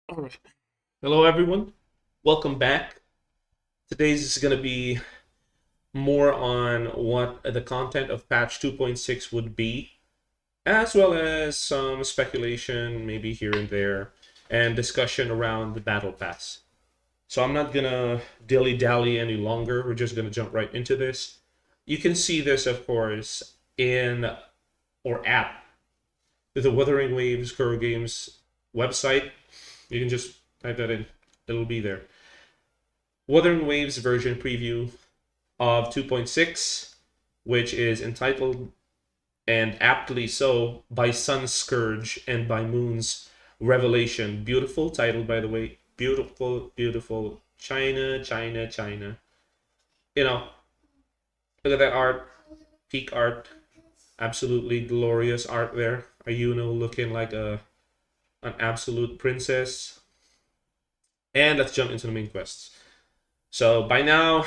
All right. Hello, everyone. Welcome back. Today's is going to be more on what the content of patch 2.6 would be, as well as some speculation, maybe here and there, and discussion around the Battle Pass. So I'm not going to dilly dally any longer. We're just going to jump right into this. You can see this, of course, in or at the Wuthering Waves Curve Games website. You can just type that in, it'll be there. Wuthering Waves version preview of 2.6, which is entitled, and aptly so, by Sun's Scourge and by Moon's Revelation. Beautiful title, by the way. Beautiful, beautiful. China, China, China. You know, look at that art. Peak art. Absolutely glorious art there. Ayuno looking like an absolute princess. And let's jump into the main quests. So by now,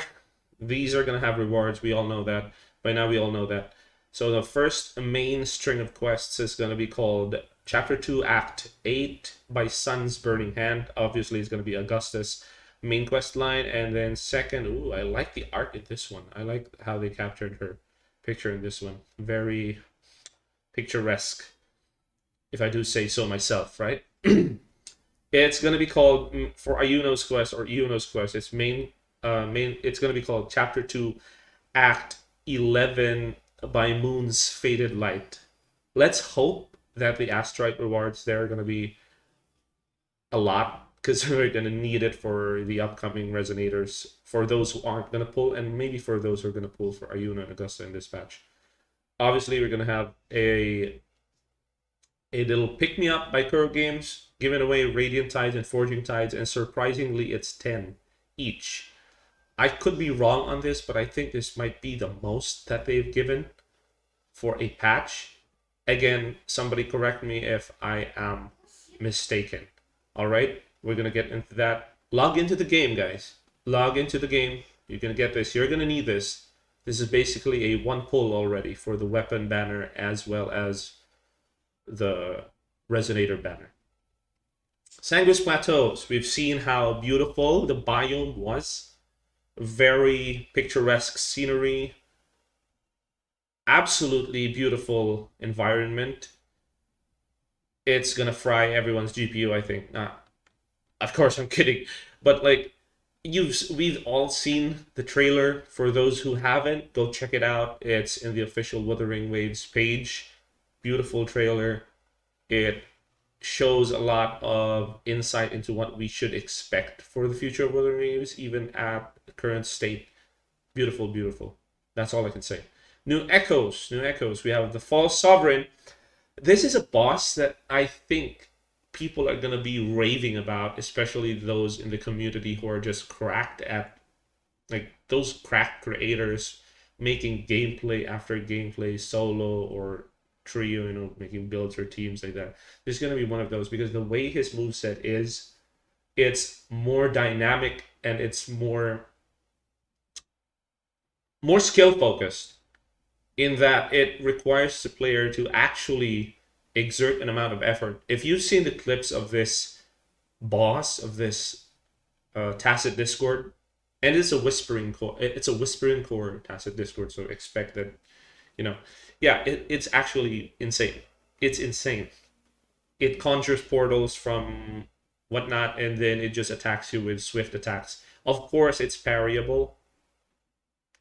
these are going to have rewards. We all know that. By now, we all know that. So the first main string of quests is going to be called Chapter 2, Act 8 by Sun's Burning Hand. Obviously, it's going to be Augustus' main quest line. And then second, ooh, I like the art in this one. I like how they captured her picture in this one. Very picturesque, if I do say so myself, right? It's going to be called, for Ayuno's quest or Iuno's quest, it's going to be called Chapter 2, Act 11 by Moon's Faded Light. Let's hope that the asteroid rewards there are going to be a lot, because we're going to need it for the upcoming resonators, for those who aren't going to pull, and maybe for those who are going to pull for Ayuna and Augusta in this patch. Obviously, we're going to have a little pick me up by Curve Games, giving away Radiant Tides and Forging Tides, and surprisingly, it's 10 each. I could be wrong on this, but I think this might be the most that they've given for a patch. Again, somebody correct me if I am mistaken. All right, we're going to get into that. Log into the game, guys. Log into the game. You're going to get this. You're going to need this. This is basically a one pull already for the weapon banner as well as the resonator banner. Sanguis Plateaus. We've seen how beautiful the biome was. Very picturesque scenery. Absolutely beautiful environment. It's gonna fry everyone's GPU, I think. Of course, I'm kidding, but like we've all seen the trailer. For those who haven't, go check it out. It's in the official Wuthering Waves page. Beautiful trailer. It shows a lot of insight into what we should expect for the future of Wuthering Waves, even at the current state. Beautiful, beautiful. That's all I can say. New echoes, new echoes. We have the False Sovereign. This is a boss that I think people are gonna be raving about, especially those in the community who are just cracked at, like those cracked creators making gameplay after gameplay, solo or trio, making builds or teams like that. There's gonna be one of those because the way his moveset is, it's more dynamic and it's more skill focused in that it requires the player to actually exert an amount of effort. If you've seen the clips of this boss, of this Tacit Discord, and it's a whispering core. It's a whispering core Tacit Discord, so expect that, you know, yeah, it's actually insane. It's insane. It conjures portals from whatnot, and then it just attacks you with swift attacks. Of course, it's parryable.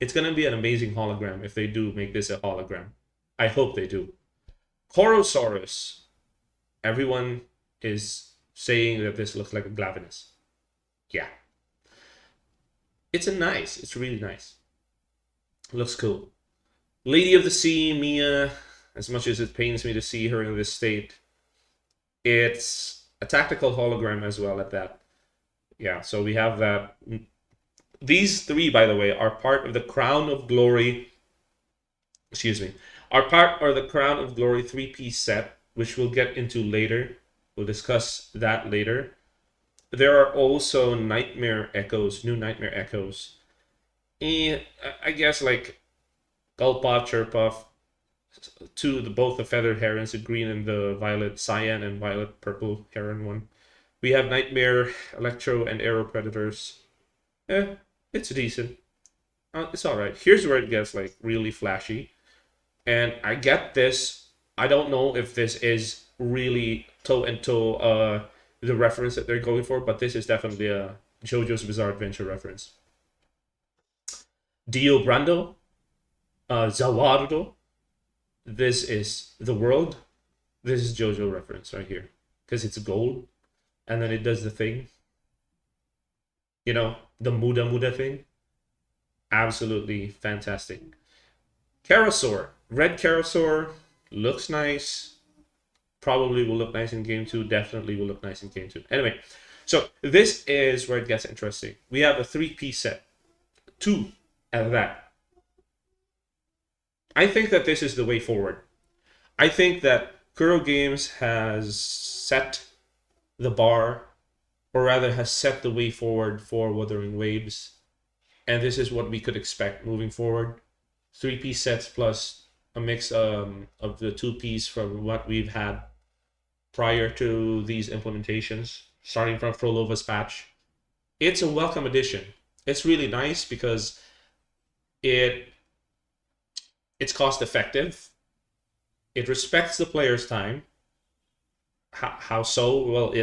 It's gonna be an amazing hologram if they do make this a hologram. I hope they do. Corosaurus. Everyone is saying that this looks like a Glavenus. Yeah. It's really nice. Looks cool. Lady of the Sea, Mia, as much as it pains me to see her in this state, it's a tactical hologram as well at that. Yeah, so we have that. These three, by the way, are part of the Crown of Glory. Excuse me. Are the Crown of Glory three-piece set, which we'll get into later. We'll discuss that later. There are also Nightmare Echoes, new Nightmare Echoes. And I guess like Gulpuff, Chirpuff, both the feathered herons, the green and the violet cyan and violet purple heron one. We have Nightmare, Electro, and Aero Predators. It's decent. It's alright. Here's where it gets like really flashy. And I get this. I don't know if this is really toe and toe the reference that they're going for, but this is definitely a JoJo's Bizarre Adventure reference. Dio Brando, Zawardo. This is the world. This is JoJo reference right here because it's gold, and then it does the thing. You know, the Muda Muda thing. Absolutely fantastic. Karasaur, red Karasaur, looks nice. Probably will look nice in game 2. Definitely will look nice in game 2. Anyway, so this is where it gets interesting. We have a 3-piece set. 2 out of that. I think that this is the way forward. I think that Kuro Games has set the bar, or rather has set the way forward for Wuthering Waves. And this is what we could expect moving forward. 3-piece sets plus a mix of the 2-piece from what we've had prior to these implementations, starting from Frolova's patch. It's a welcome addition. It's really nice because it's cost effective. It respects the player's time. How so? Well,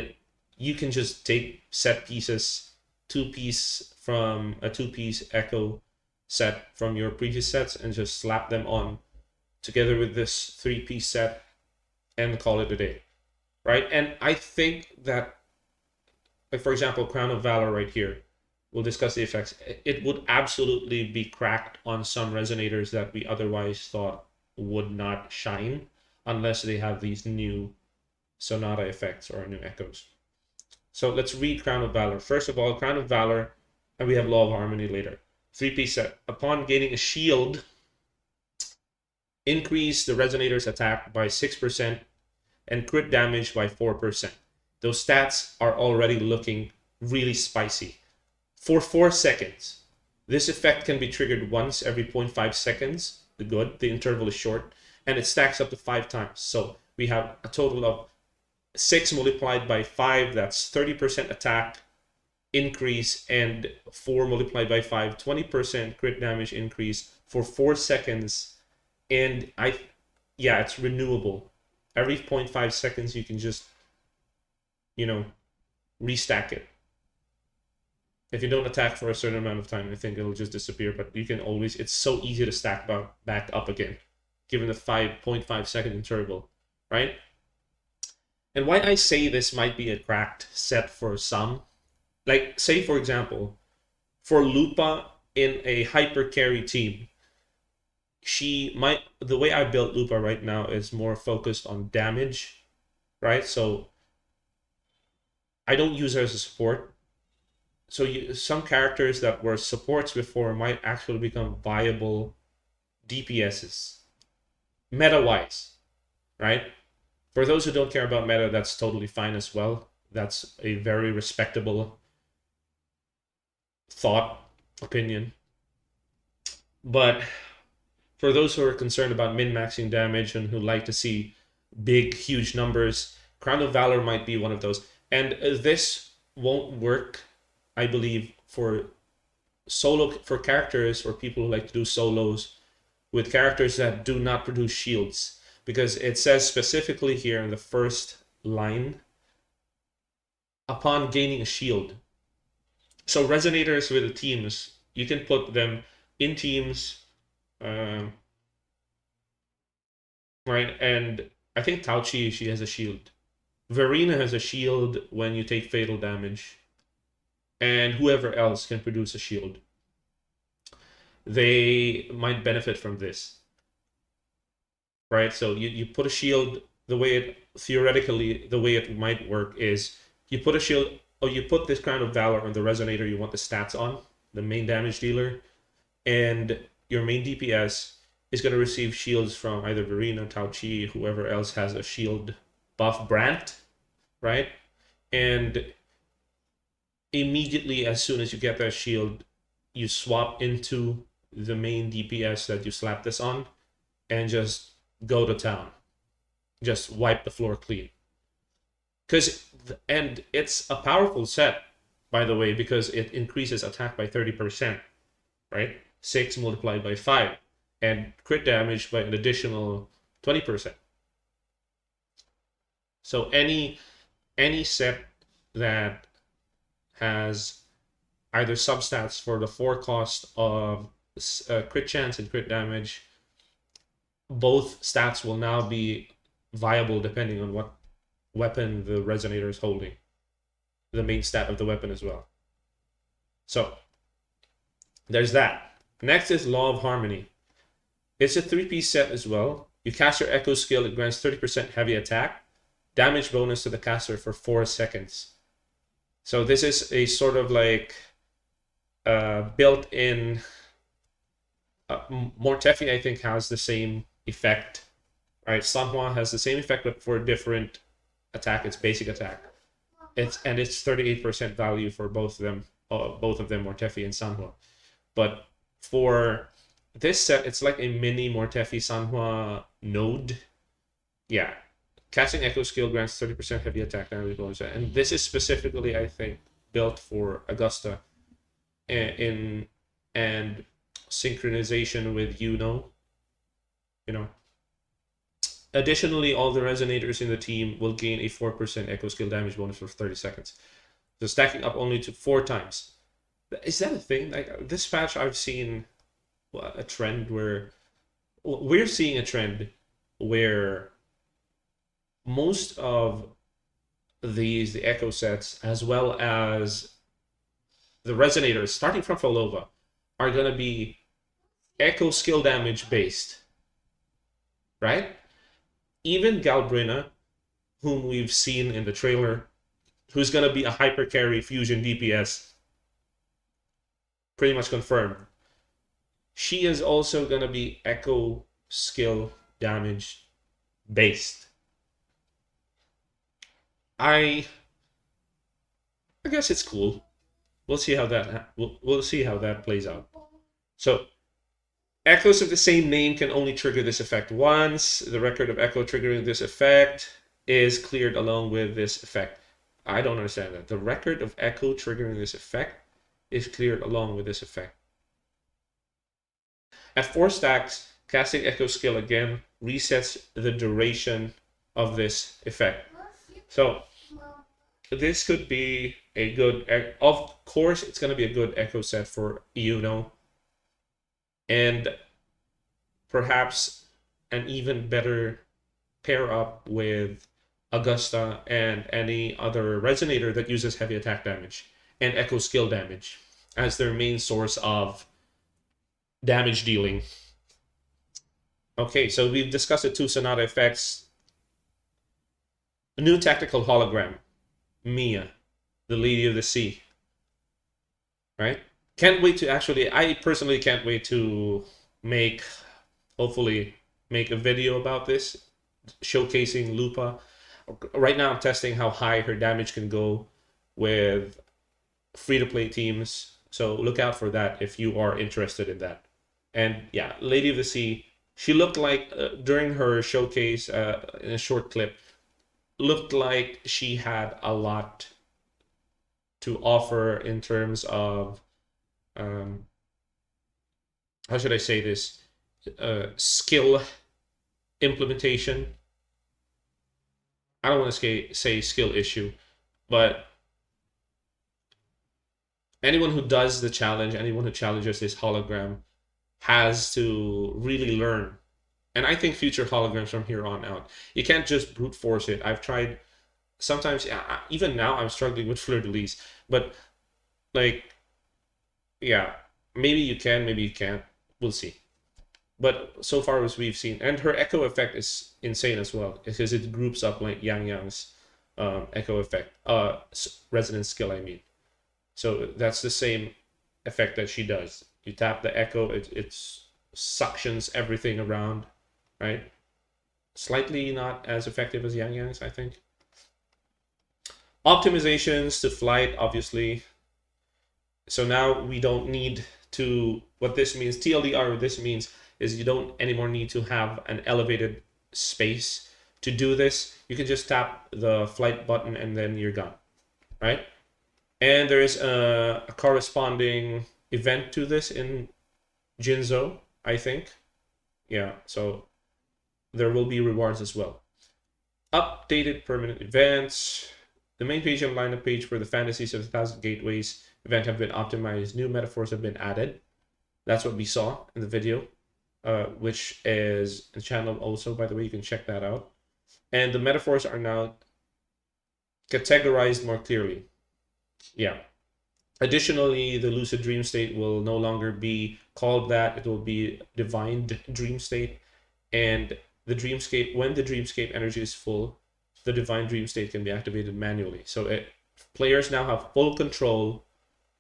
you can just take set pieces, 2-piece from a 2-piece Echo set from your previous sets and just slap them on together with this 3-piece set and call it a day, right? And I think that, like for example, Crown of Valor right here, we'll discuss the effects. It would absolutely be cracked on some resonators that we otherwise thought would not shine unless they have these new Sonata effects or new echoes. So let's read Crown of Valor. First of all, Crown of Valor, and we have Law of Harmony later. 3-piece set. Upon gaining a shield, increase the resonator's attack by 6% and crit damage by 4%. Those stats are already looking really spicy. For 4 seconds, this effect can be triggered once every 0.5 seconds. The interval is short, and it stacks up to 5 times. So we have a total of 6 multiplied by 5, that's 30% attack increase, and 4 multiplied by 5, 20% crit damage increase for 4 seconds. And it's renewable. Every 0.5 seconds you can just, restack it. If you don't attack for a certain amount of time, I think it'll just disappear, but you can always, it's so easy to stack back up again, given the 5.5 second interval, right? And why I say this might be a cracked set for some, like say for example, for Lupa in a hyper carry team, the way I built Lupa right now is more focused on damage, right? So I don't use her as a support. So some characters that were supports before might actually become viable DPSs, meta-wise, right? For those who don't care about meta, that's totally fine as well. That's a very respectable opinion. But for those who are concerned about min-maxing damage and who like to see big, huge numbers, Crown of Valor might be one of those. And this won't work, I believe, for characters or people who like to do solos with characters that do not produce shields. Because it says specifically here in the first line, upon gaining a shield. So resonators with the teams, you can put them in teams, right? And I think Tauchi, she has a shield. Verena has a shield when you take fatal damage. And whoever else can produce a shield. They might benefit from this. Right? So you put a shield, theoretically, the way it might work is you put a shield, or you put this Crown of Valor on the resonator you want the stats on, the main damage dealer, and your main DPS is going to receive shields from either Verena, Tauchi, whoever else has a shield buff, Brant, right? And immediately, as soon as you get that shield, you swap into the main DPS that you slap this on and just go to town. Just wipe the floor clean. And it's a powerful set, by the way, because it increases attack by 30%, right? 6 multiplied by 5, and crit damage by an additional 20%. So any set that has either substats for the forecast of crit chance and crit damage, both stats will now be viable depending on what weapon the resonator is holding, the main stat of the weapon as well. So there's that. Next is Law of Harmony. It's a 3-piece set as well. You cast your Echo skill, it grants 30% heavy attack, damage bonus to the caster for 4 seconds. So this is a sort of like built-in. Mortefi, I think, has the same effect. Right, Sanhua has the same effect, but for a different attack. It's basic attack. It's 38% value for both of them, Mortefi and Sanhua. But for this set, it's like a mini Mortefi Sanhua node. Yeah, casting Echo skill grants 30% heavy attack damage bonus, and this is specifically, I think, built for Augusta, and synchronization with you know. Additionally, all the resonators in the team will gain a 4% Echo skill damage bonus for 30 seconds. So stacking up only to 4 times. Is that a thing? Like this patch, I've seen a trend where we're seeing a trend where most of the Echo sets, as well as the resonators, starting from Falova, are going to be Echo skill damage based, right? Even Galbrina, whom we've seen in the trailer, who's going to be a hyper carry fusion DPS, pretty much confirmed. She is also going to be Echo skill damage based. I guess it's cool. We'll see how that plays out. So echoes of the same name can only trigger this effect once. The record of echo triggering this effect is cleared along with this effect. I don't understand that. The record of echo triggering this effect is cleared along with this effect. At 4 stacks, casting echo skill again resets the duration of this effect. So this could be a good, of course, it's going to be a good echo set for and perhaps an even better pair up with Augusta and any other resonator that uses heavy attack damage and echo skill damage as their main source of damage dealing. Okay, so we've discussed the 2 Sonata effects. A new tactical hologram, Mia, the Lady of the Sea. Right? I personally can't wait to hopefully make a video about this, showcasing Lupa. Right now I'm testing how high her damage can go with free-to-play teams, so look out for that if you are interested in that. And yeah, Lady of the Sea, she looked like, during her showcase, in a short clip, looked like she had a lot to offer in terms of, how should I say this, skill implementation. I don't want to say skill issue, but anyone who does the challenge, anyone who challenges this hologram, has to really learn. And I think future holograms from here on out, you can't just brute force it. I've tried sometimes, even now I'm struggling with Fleur de Lis, but like, yeah, maybe you can, maybe you can't. We'll see. But so far as we've seen, and her echo effect is insane as well, because it groups up like Yang Yang's echo effect, resonance skill, I mean. So that's the same effect that she does. You tap the echo, it suctions everything around, right? Slightly not as effective as Yang Yang's, I think. Optimizations to flight, obviously. So now we don't need to, what this means, TLDR, what this means is you don't anymore need to have an elevated space To do this, you can just tap the flight button and then you're gone, right? And there is a corresponding event to this in Jinzo, I think. Yeah, so there will be rewards as well. Updated permanent events. The main page and lineup page for the Fantasies of the Thousand Gateways event have been optimized. New metaphors have been added. That's what we saw in the video, which is the channel also, by the way, you can check that out. And the metaphors are now categorized more clearly. Yeah. Additionally, the lucid dream state will no longer be called that. It will be divine dream state. And the dreamscape, when the dreamscape energy is full, the divine dream state can be activated manually. So players now have full control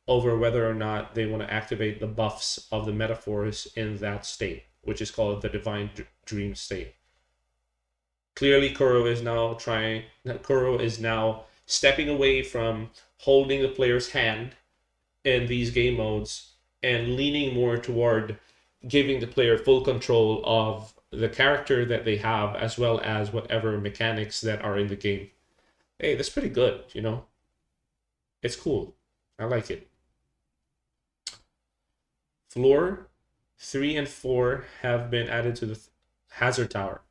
over whether or not they want to activate the buffs of the metaphors in that state, which is called the divine dream state. Clearly, Kuro is now stepping away from holding the player's hand in these game modes and leaning more toward giving the player full control of the character that they have, as well as whatever mechanics that are in the game. Hey, that's pretty good, you know? It's cool. I like it. Floor 3 and 4 have been added to the Hazard Tower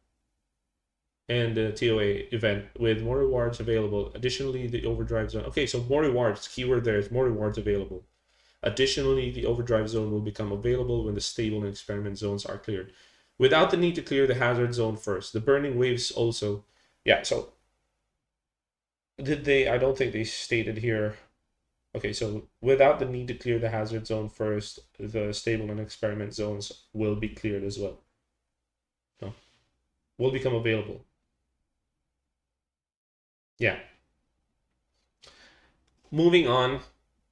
and the TOA event with more rewards available. Additionally, the Overdrive Zone. Okay, so more rewards. Keyword there is more rewards available. Additionally, the Overdrive Zone will become available when the stable and experiment zones are cleared, without the need to clear the hazard zone first. The Burning Waves also. Yeah, so did they? I don't think they stated here. Okay, so without the need to clear the hazard zone first, the stable and experiment zones will be cleared as well. No, will become available. Yeah. Moving on,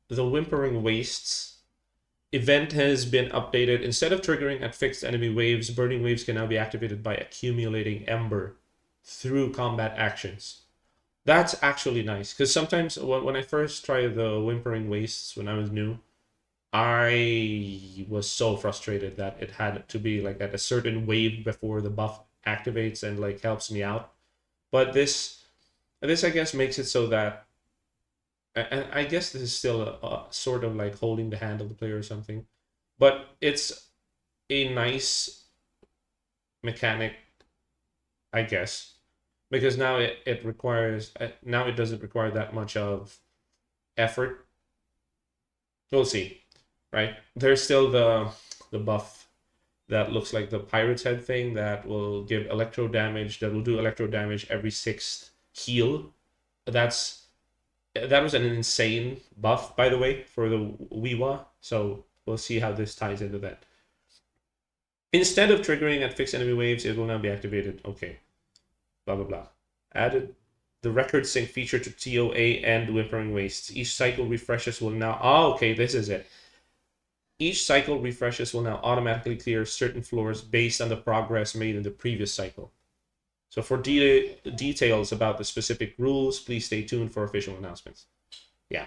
the Whimpering Wastes event has been updated. Instead of triggering at fixed enemy waves, Burning Waves can now be activated by accumulating Ember through combat actions. That's actually nice, because sometimes when I first tried the Whimpering Wastes when I was new, I was so frustrated that it had to be like at a certain wave before the buff activates and like helps me out. But this I guess makes it so that, and I guess this is still a sort of like holding the hand of the player or something, but it's a nice mechanic, I guess, because now it requires, now it doesn't require that much of effort. We'll see, right? There's still the buff that looks like the Pirate's Head thing that will give electro damage, that will do electro damage every 6th heal. That was an insane buff, by the way, for the WuWa. So we'll see how this ties into that. Instead of triggering at fixed enemy waves, it will now be activated. Okay. Blah, blah, blah. Added the record sync feature to TOA and Whimpering Wastes. Each cycle refreshes will now... Oh, okay, this is it. Each cycle refreshes will now automatically clear certain floors based on the progress made in the previous cycle. So for details about the specific rules, please stay tuned for official announcements. Yeah.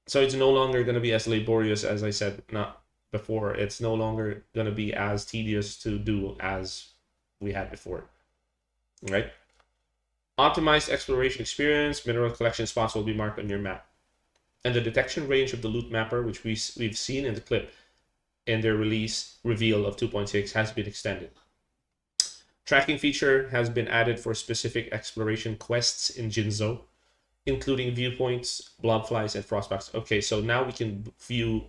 So it's no longer going to be as laborious as I said not before. It's no longer going to be as tedious to do as we had before. Right? Optimized exploration experience. Mineral collection spots will be marked on your map. And the detection range of the loot mapper, which we've seen in the clip in their release reveal of 2.6, has been extended. Tracking feature has been added for specific exploration quests in Jinzo, including viewpoints, blobflies, and frostbugs. Okay, so now we can view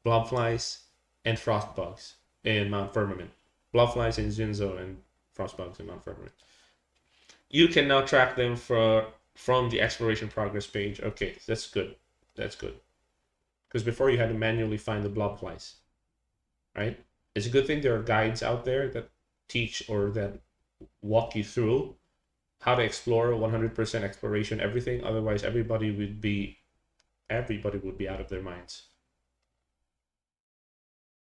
blobflies and frostbugs in Mount Firmament. Blobflies in Jinzo and frostbugs in Mount Firmament. You can now track them from the exploration progress page. Okay, that's good. That's good. Because before you had to manually find the blobflies, right? It's a good thing there are guides out there that teach or that walk you through how to explore 100% exploration, everything. Otherwise, everybody would be out of their minds.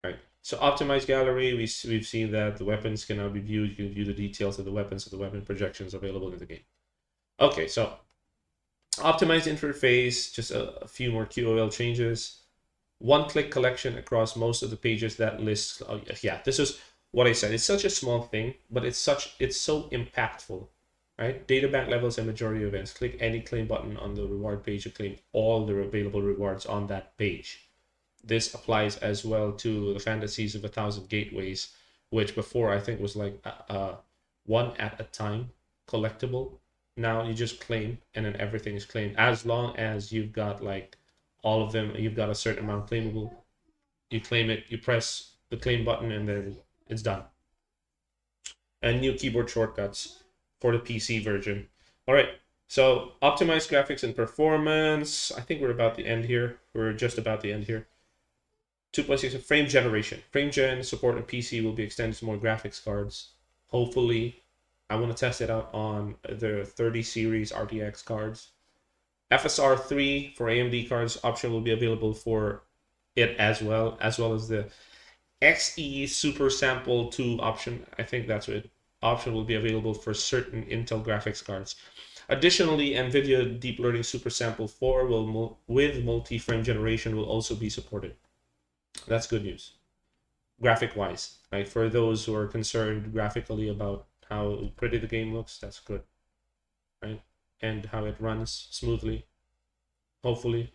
Right. So optimized gallery, we've seen that the weapons can now be viewed. You can view the details of the weapons and the weapon projections available in the game. Okay, so optimized interface, just a few more QOL changes. One-click collection across most of the pages that lists. Oh, yeah, this is what I said. It's such a small thing, but it's so impactful, right? Data bank levels and majority events. Click any claim button on the reward page to claim all the available rewards on that page. This applies as well to the Fantasies of 1,000 Gateways, which before I think was like one at a time collectible. Now you just claim, and then everything is claimed. As long as you've got like all of them, you've got a certain amount claimable. You claim it, you press the claim button, and then it's done. And new keyboard shortcuts for the PC version. All right, so optimized graphics and performance. I think we're about the end here. We're just about the end here. 2.6 frame generation. Frame gen support on PC will be extended to more graphics cards. Hopefully, I want to test it out on the 30 series RTX cards. FSR 3 for AMD cards option will be available for it as well as the XE Super Sample 2 option. I think that's what option will be available for certain Intel graphics cards. Additionally, NVIDIA Deep Learning Super Sample 4 with multi-frame generation will also be supported. That's good news. Graphic-wise, right? For those who are concerned graphically about how pretty the game looks, that's good, right? And how it runs smoothly, hopefully.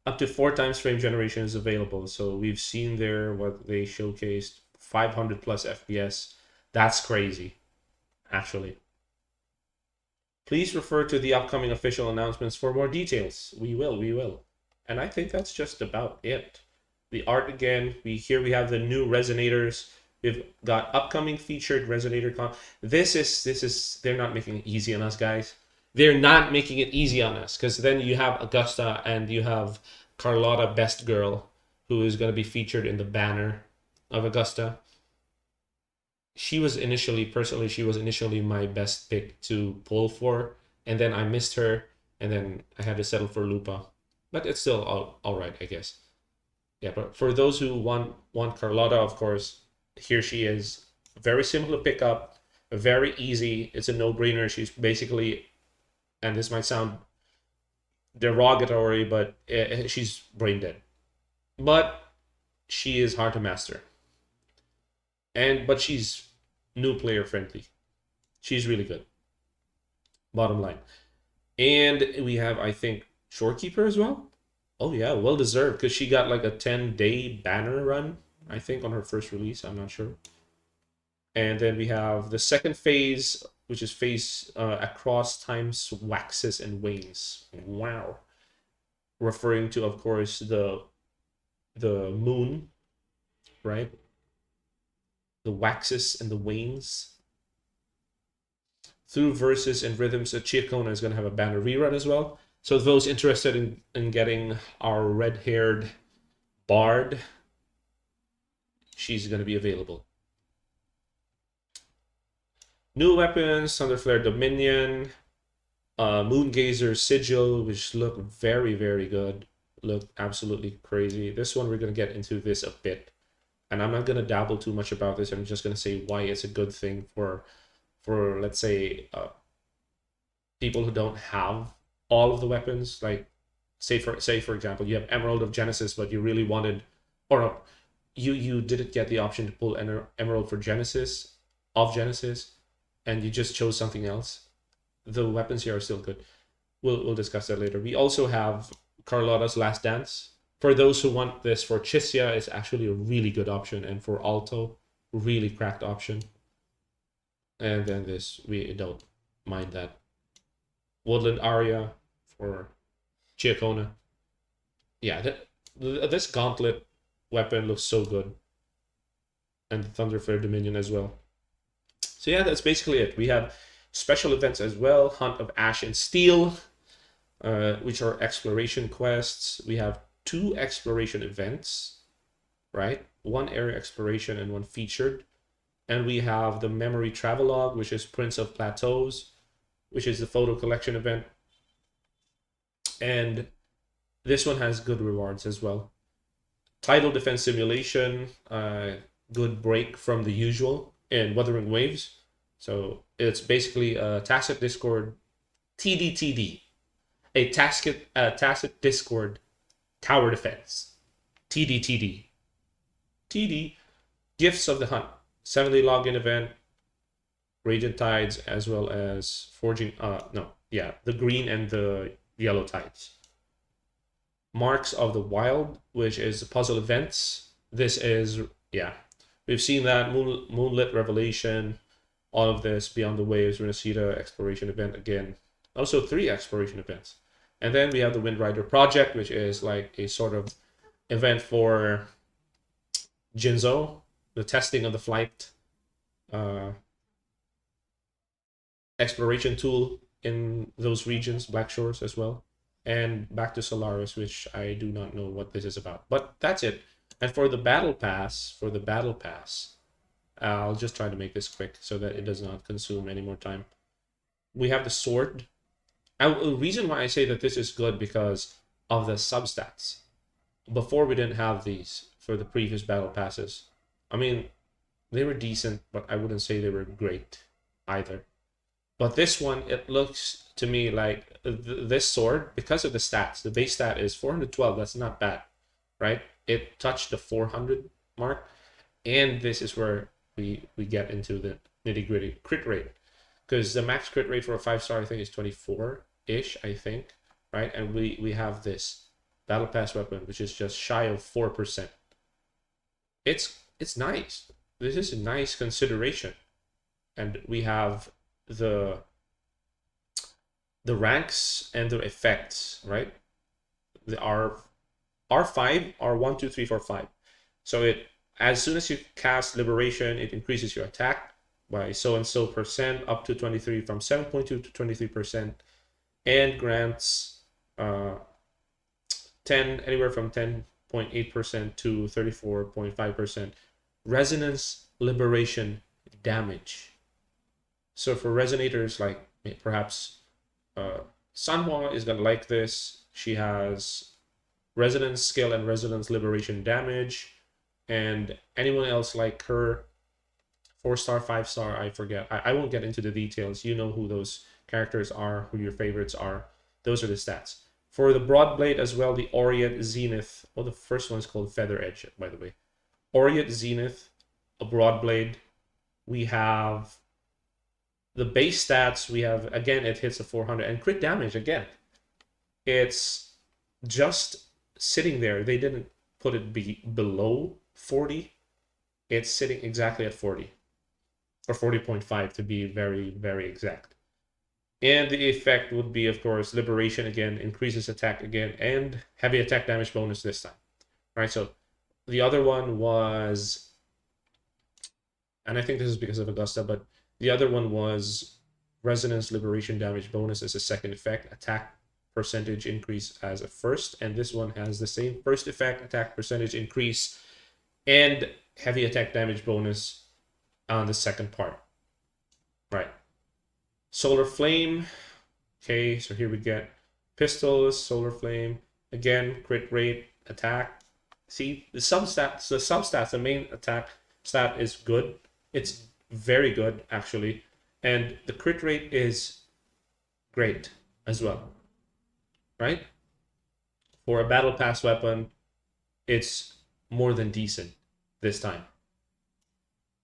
Up to 4 times frame generation is available. So we've seen there what they showcased, 500 plus FPS. That's crazy, actually. Please refer to the upcoming official announcements for more details. We will. And I think that's just about it. The art again, we have the new resonators. We've got upcoming featured resonator con. This is they're not making it easy on us, guys. They're not making it easy on us, because then you have Augusta and you have Carlotta Best Girl, who is going to be featured in the banner of Augusta. She was initially my best pick to pull for, and then I missed her, and then I had to settle for Lupa. But it's still all right, I guess. Yeah, but for those who want Carlotta, of course, here she is. Very simple to pick up, very easy. It's a no-brainer. She's basically, and this might sound derogatory, but she's brain dead. But she is hard to master. But she's new player friendly. She's really good. Bottom line. And we have, I think, Shorekeeper as well. Oh yeah, well deserved, because she got like a 10-day banner run, I think, on her first release. I'm not sure. And then we have the second phase, which is phase across times waxes and wanes. Wow. Referring to, of course, the moon, right? The waxes and the wanes. Through verses and rhythms, Chiakona is going to have a banner rerun as well. So those interested in getting our red-haired bard, she's going to be available. New weapons, Thunderflare Dominion, Moongazer Sigil, which look very, very good. Look absolutely crazy. This one, we're going to get into this a bit. And I'm not going to dabble too much about this. I'm just going to say why it's a good thing for let's say, people who don't have all of the weapons. Like, say for example, you have Emerald of Genesis, but you really wanted, or no, you didn't get the option to pull Emerald for Genesis, and you just chose something else. The weapons here are still good. We'll discuss that later. We also have Carlotta's Last Dance. For those who want this for Chisia, it's actually a really good option, and for Alto, really cracked option. And then this, we don't mind that. Woodland Aria for Chiakona. Yeah, this Gauntlet weapon looks so good. And the Thunderflare Dominion as well. So yeah, that's basically it. We have special events as well. Hunt of Ash and Steel, which are exploration quests. We have 2 exploration events, right? 1 area exploration and 1 featured. And we have the Memory Travelogue, which is Prince of Plateaus, which is the photo collection event. And this one has good rewards as well. Tidal Defense Simulation, good break from the usual in Wuthering Waves. So it's basically a Tacit Discord TDTD. A Tacit Discord Tower Defense. TDTD. TD. Gifts of the Hunt, 7-day login event, Radiant Tides, as well as Forging, the green and the yellow tides. Marks of the Wild, which is puzzle events. This is, we've seen that. Moonlit Revelation, all of this, Beyond the Waves, Renacida exploration event again. Also 3 exploration events. And then we have the Wind Rider Project, which is like a sort of event for Jinzo, the testing of the flight exploration tool in those regions, Black Shores as well. And back to Solaris, which I do not know what this is about. But that's it. And for the battle pass, I'll just try to make this quick so that it does not consume any more time. We have the sword. The reason why I say that this is good because of the substats. Before we didn't have these for the previous battle passes. I mean, they were decent, but I wouldn't say they were great either. But this one, it looks to me like this sword, because of the stats, the base stat is 412. That's not bad, right? It touched the 400 mark. And this is where we get into the nitty gritty crit rate. Because the max crit rate for a 5-star, I think, is 24-ish, I think, right? And we have this battle pass weapon, which is just shy of 4%. It's nice. This is a nice consideration. And we have the ranks and the effects, right? The R5, R1, 2, 3, 4, 5. So it, as soon as you cast Liberation, it increases your attack by so and so percent up to 23, from 7.2 to 23%, and grants 10, anywhere from 10.8% to 34.5% resonance liberation damage. So for resonators, like perhaps Sanhua is gonna like this. She has resonance skill and resonance liberation damage, and anyone else like her, 4-star, 5-star, I forget. I won't get into the details. You know who those characters are, who your favorites are. Those are the stats. For the Broadblade as well, the Orient Zenith. Oh, the first one's called Feather Edge, by the way. Orient Zenith, a Broadblade. We have the base stats. We have, again, it hits a 400. And crit damage, again. It's just sitting there. They didn't put it below 40. It's sitting exactly at 40. Or 40.5 to be very, very exact. And the effect would be, of course, Liberation again, increases attack again, and heavy attack damage bonus this time. All right, so the other one was, and I think this is because of Augusta, but the other one was Resonance Liberation damage bonus as a second effect, attack percentage increase as a first, and this one has the same first effect, attack percentage increase, and heavy attack damage bonus on the second part. Right. Solar Flame. Okay, so here we get pistols, Solar Flame. Again, crit rate, attack. See, the substats, the main attack stat is good. It's very good, actually. And the crit rate is great as well. Right? For a battle pass weapon, it's more than decent this time.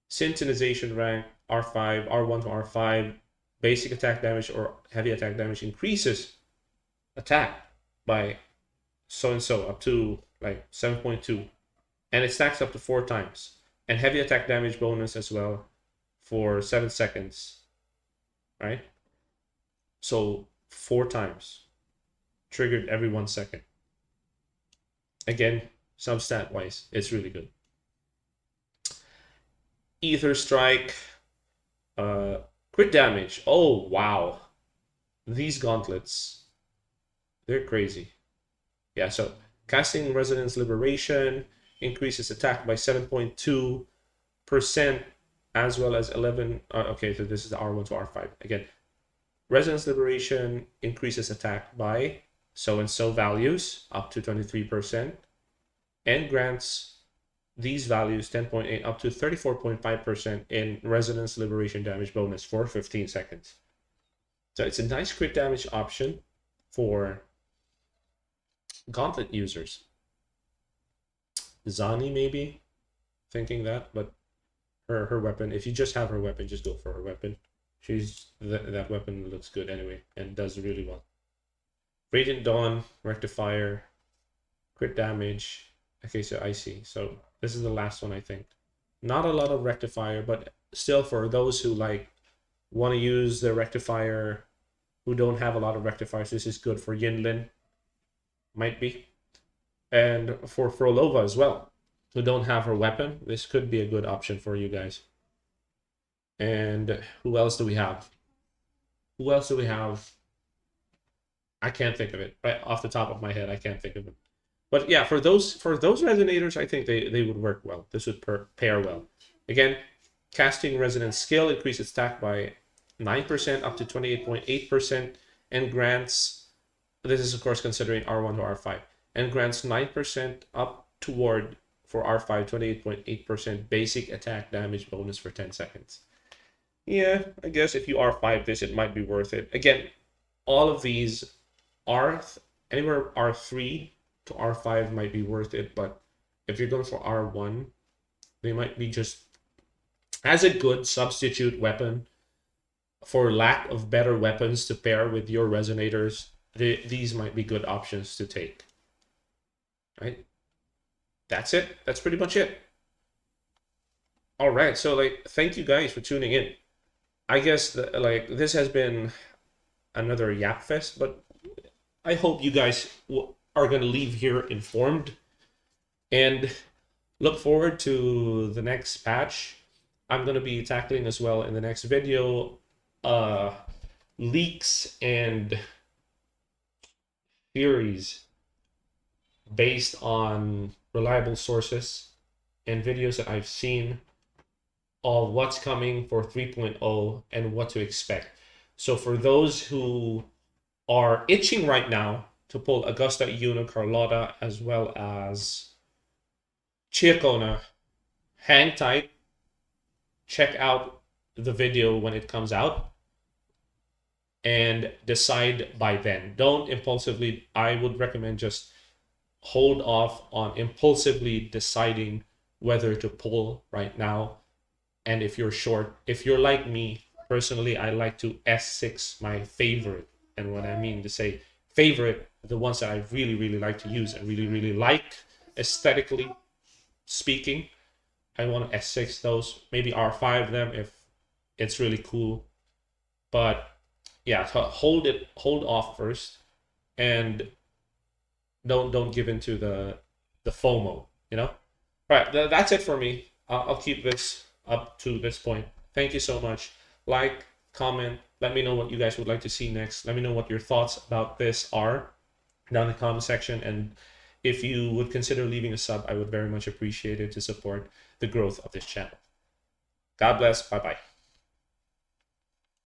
Synchronization rank, R5, R1 to R5. Basic attack damage or heavy attack damage increases attack by so and so up to like 7.2, and it stacks up to 4 times, and heavy attack damage bonus as well for 7 seconds, right? So 4 times triggered every 1 second. Again, substat wise, it's really good. Ether Strike, crit damage. Oh, wow. These gauntlets, they're crazy. Yeah, so casting Resonance Liberation increases attack by 7.2%, as well as 11. Okay, so this is the R1 to R5. Again, Resonance Liberation increases attack by so-and-so values up to 23%, and grants these values 10.8 up to 34.5% in Resonance Liberation damage bonus for 15 seconds. So it's a nice crit damage option for gauntlet users. Zani maybe thinking that, but her weapon. If you just have her weapon, just go for her weapon. That weapon looks good anyway and does really well. Radiant Dawn, Rectifier, crit damage. Okay, so I see. So this is the last one, I think. Not a lot of Rectifier, but still for those who like want to use the Rectifier, who don't have a lot of Rectifiers, this is good for Yinlin. Might be. And for Frolova as well, who don't have her weapon, this could be a good option for you guys. And who else do we have? Who else do we have? I can't think of it right off the top of my head. I can't think of it. But yeah, for those resonators, I think they would work well. This would pair well. Again, casting resonance skill increases attack by 9% up to 28.8%, and grants, this is of course considering R1 to R5, and grants 9% up toward, for R5, 28.8% basic attack damage bonus for 10 seconds. Yeah, I guess if you R5 this, it might be worth it. Again, all of these are anywhere R3 to R5 might be worth it, but if you're going for R1, they might be just as a good substitute weapon for lack of better weapons to pair with your resonators. These might be good options to take. Right? That's it. That's pretty much it. All right. So like, thank you guys for tuning in. I guess like this has been another yap fest, but I hope you guys are going to leave here informed and look forward to the next patch. I'm going to be tackling as well in the next video leaks and theories based on reliable sources and videos that I've seen of what's coming for 3.0 and what to expect. So for those who are itching right now to pull Augusta, Yuna, Carlotta, as well as Chiacona, hang tight. Check out the video when it comes out and decide by then. Don't impulsively, I would recommend just hold off on impulsively deciding whether to pull right now. And if you're short, if you're like me, personally, I like to S6 my favorite. And what I mean to say favorite, the ones that I really, really like to use and really, really like aesthetically speaking, I want to S6 those, maybe R5 them if it's really cool. But yeah, so hold off first, and don't give into the FOMO, you know. All right, that's it for me. I'll keep this up to this point. Thank you so much. Like, comment, let me know what you guys would like to see next. Let me know what your thoughts about this are down in the comment section, and if you would consider leaving a sub, I would very much appreciate it to support the growth of this channel. God bless. Bye bye.